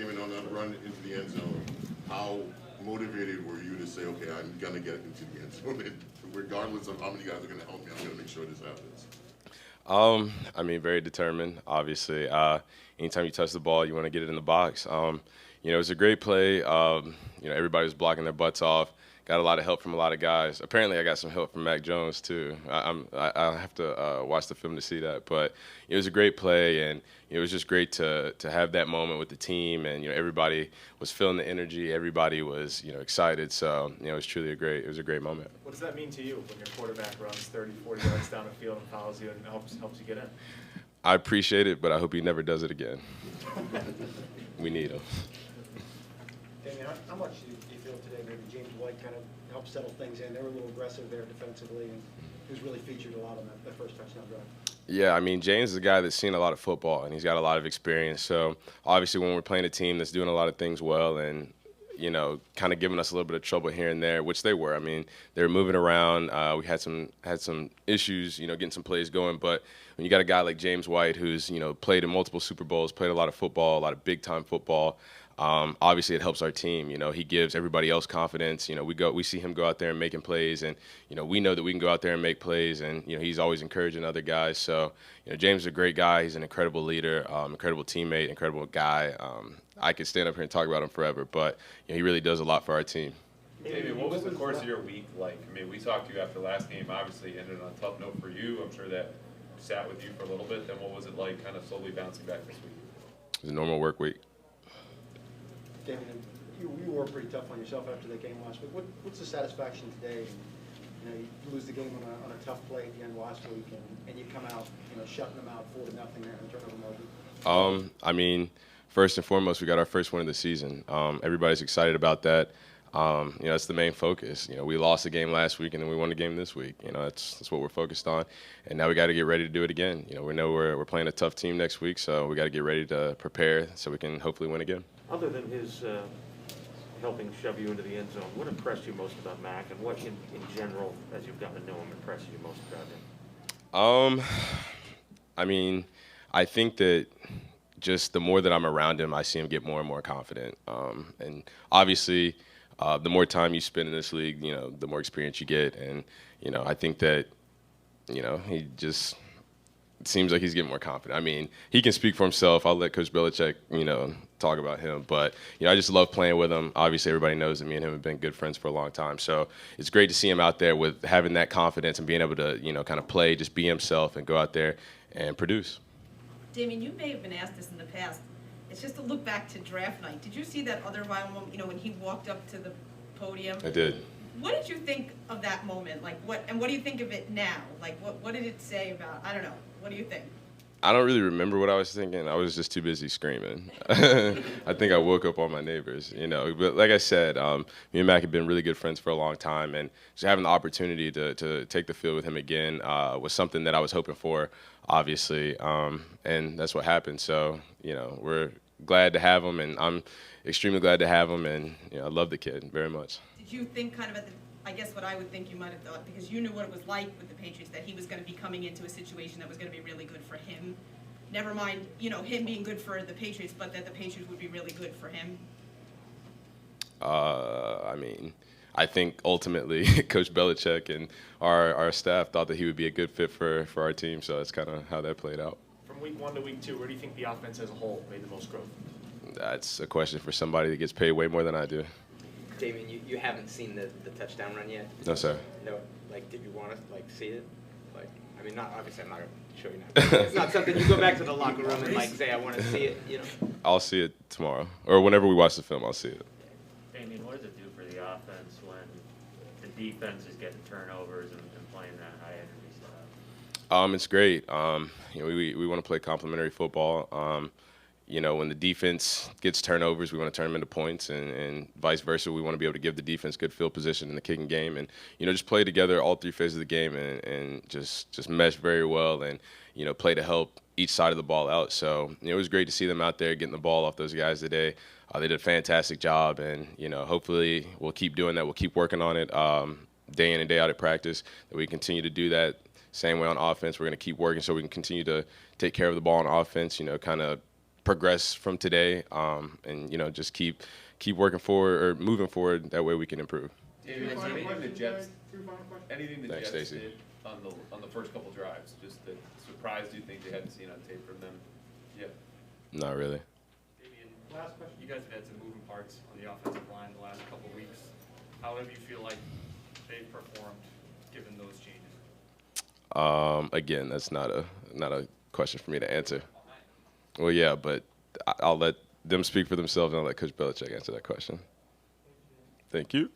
Damien, on that run into the end zone, how motivated were you to say, okay, I'm going to get into the end zone, and regardless of how many guys are going to help me, I'm going to make sure this happens? I mean, very determined, obviously. Anytime you touch the ball, you want to get it in the box. It was a great play. Everybody was blocking their butts off. Got a lot of help from a lot of guys. Apparently, I got some help from Mac Jones too. I have to watch the film to see that, but it was a great play, and it was just great to have that moment with the team, and everybody was feeling the energy. Everybody was excited. So it was truly a great moment. What does that mean to you when your quarterback runs 30, 40 yards down the field and follows you and helps you get in? I appreciate it, but I hope he never does it again. We need him. Damien, how much do you feel today maybe James White kind of helped settle things in? They were a little aggressive there defensively, and he was really featured a lot on that first touchdown drive. Yeah, I mean, James is a guy that's seen a lot of football, and he's got a lot of experience. So, obviously, when we're playing a team that's doing a lot of things well and, kind of giving us a little bit of trouble here and there, which they were. I mean, they were moving around. We had some issues, getting some plays going. But when you got a guy like James White who's, played in multiple Super Bowls, played a lot of football, a lot of big-time football, obviously, it helps our team. He gives everybody else confidence. We see him go out there and making plays, and we know that we can go out there and make plays. And he's always encouraging other guys. So James is a great guy. He's an incredible leader, incredible teammate, incredible guy. I could stand up here and talk about him forever, but he really does a lot for our team. David, what was the course of your week like? I mean, we talked to you after last game. Obviously, ended on a tough note for you. I'm sure that sat with you for a little bit. Then what was it like, kind of slowly bouncing back this week? It was a normal work week. Damien, you were pretty tough on yourself after that game last week. What's the satisfaction today? You lose the game on a tough play at the end last week, and you come out, shutting them out 4-0 there in turnover margin. I mean, first and foremost, we got our first win of the season. Everybody's excited about that. That's the main focus. We lost the game last week, and then we won the game this week. That's what we're focused on. And now we got to get ready to do it again. We know we're playing a tough team next week, so we got to get ready to prepare so we can hopefully win again. Other than his helping shove you into the end zone, what impressed you most about Mac, and what in general, as you've gotten to know him, impressed you most about him? I mean, I think that just the more that I'm around him, I see him get more and more confident. And obviously, the more time you spend in this league, the more experience you get. And, I think that, he just – it seems like he's getting more confident. I mean, he can speak for himself. I'll let Coach Belichick, talk about him. But, I just love playing with him. Obviously, everybody knows that me and him have been good friends for a long time. So it's great to see him out there with having that confidence and being able to, kind of play, just be himself and go out there and produce. Damien, you may have been asked this in the past. It's just to look back to draft night. Did you see that other viral moment, when he walked up to the podium? I did. What did you think of that moment? What do you think of it now? What did it say about, I don't know, what do you think? I don't really remember what I was thinking. I was just too busy screaming. I think I woke up all my neighbors, But like I said, me and Mac have been really good friends for a long time, and just having the opportunity to take the field with him again was something that I was hoping for, obviously, and that's what happened. So, we're glad to have him, and I'm extremely glad to have him, and I love the kid very much. Did you think kind of I guess what I would think you might have thought, because you knew what it was like with the Patriots, that he was going to be coming into a situation that was going to be really good for him? Never mind, him being good for the Patriots, but that the Patriots would be really good for him? I mean, I think ultimately Coach Belichick and our staff thought that he would be a good fit for our team, so that's kind of how that played out. From week 1 to week 2, where do you think the offense as a whole made the most growth? That's a question for somebody that gets paid way more than I do. Damien, you haven't seen the touchdown run yet? No, sir. No, did you want to, see it? I mean, not obviously I'm not going to show you now. It's not something you go back to the locker room and, say, I want to see it, I'll see it tomorrow. Or whenever we watch the film, I'll see it. Damien, what does it do for the offense when the defense is getting turnovers and playing that high energy style? It's great. We want to play complementary football. When the defense gets turnovers, we want to turn them into points, and vice versa. We want to be able to give the defense good field position in the kicking game, and just play together all 3 phases of the game, and just mesh very well, and play to help each side of the ball out. So it was great to see them out there getting the ball off those guys today. They did a fantastic job, and hopefully we'll keep doing that. We'll keep working on it day in and day out at practice. That we continue to do that same way on offense. We're going to keep working so we can continue to take care of the ball on offense. Kind of progress from today, and just keep working forward or moving forward. That way we can improve. David, is there anything the Jets, anything the Thanks, Jets Stacey. did on the first couple drives, just that surprised you think they hadn't seen on tape from them yet? Not really. Damien, last question. You guys have had some moving parts on the offensive line the last couple of weeks. How do you feel like they've performed given those changes? Again, that's not a question for me to answer. Well, yeah, but I'll let them speak for themselves, and I'll let Coach Belichick answer that question. Thank you.